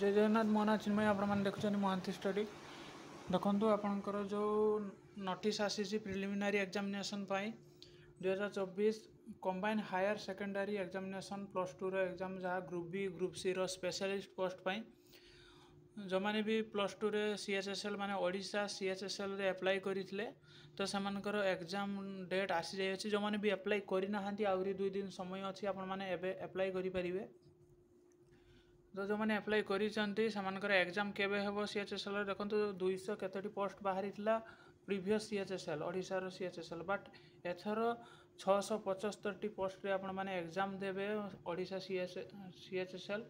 जय जगन्नाथ मोहना चिन्मय आपण देखुं महांती स्टडी देखु आपणकर जो नोटिस आसी preliminary examination 2024 combined higher secondary examination +2 exam जहाँ ग्रुप बी ग्रुप सी रो स्पेशलिस्ट पोस्ट जो मैंने भी +2 रे CHSL माने ओडिशा CHSL रे अप्लाई करथिले तो सेमानकर एग्जाम डेट आसी जाय अछि जो माने भी अप्लाई करना आउरी 2 दिन समय अछि आपण माने एबे अप्लाई करि परिबे। तो जो मैंने अप्लाई कर एग्जाम केबे हेबो CHSL रे देखंतु 200 केतोटी पोस्ट बाहरी थिला प्रीवियस CHSL ओडिशा रो CHSL बट एथरो 675 टी पोस्ट रे आपण माने एग्जाम देबे ओडिशा CHSL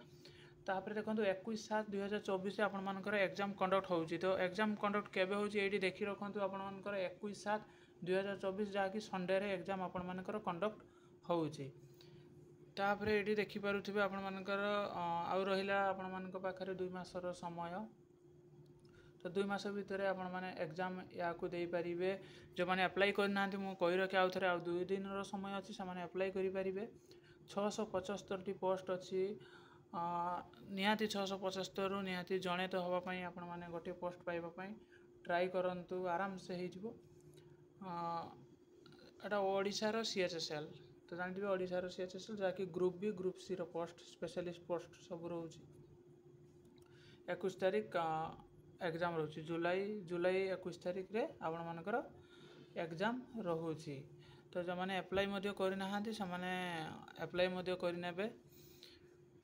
तापर देखंतु 21/7/2024 से आपण मानकर एग्जाम कंडक्ट होउची। तो एग्जाम कंडक्ट केबे होउची एडी देखि रखंतु आपण मानकर 21/7/2024 जाकी संडे रे एग्जाम आपण मानकर कंडक्ट होउची। तापर ये देखिपे आपण मानकर आउ रहिला आपण मानक पाखरे 2 मासर समय तो 2 मास भितर आपण माने एग्जाम या को दे परिबे जो माने अप्लाई करना मु कहि रखे आउ थरे आउ 2 दिन रो समय अछि से माने अप्लाई करि परिबे। 675 टी पोस्ट अछि निहाती 675 रु निहाती जणे तो हवा पई आपण माने गोटे पोस्ट पाइबा पई ट्राई करंतु आराम से हे जिवो। एटा ओडिशा रो CHSL तो जानते ओडिशा रो CHSL जाकि ग्रुप बी ग्रुप सी रो पोस्ट स्पेशलिस्ट पोस्ट सब रोची 21 तारिख एग्जाम रोची जुलाई 21 तारिख रे आपण मानकर एग्जाम रोची। तो जो माने अप्लाई मध्य करना से माने अप्लाई मध्य करनेबे।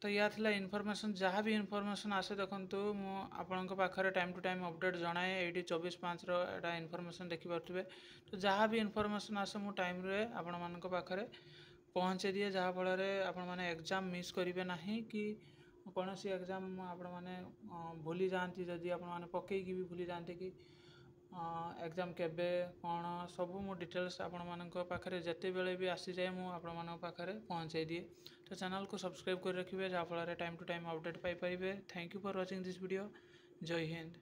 तो या थिला इनफॉरमेशन जहाँ भी इनफॉरमेशन आसे देखंतु मु आपनक पाखरे टाइम टू टाइम अपडेट जणाए एडी 24/5 रो एटा इनफॉरमेशन देखि परथबे। तो जहाँ भी इनफॉरमेशन आसे मु टाइम रे आपण मानक पाखरे पहुँचे दिए जहाँ फल आपण माने एग्जाम मिस करेंगे ना कि कौन सी एग्जाम आपण माने भूली जाती जदि आपण माने पकईकी भी भूली जाते कि एग्जाम केबे कौन सब मु डिटेल्स आपण मानक पाखरे जते बेले भी आसी जाए मु आपण मानक पाखरे पहुँचे दिए। तो चैनल को सब्सक्राइब कर रखिए जहाँ फल टाइम टू टाइम अपडेट पाई परिबे। Thank you for watching this video. Jai Hind.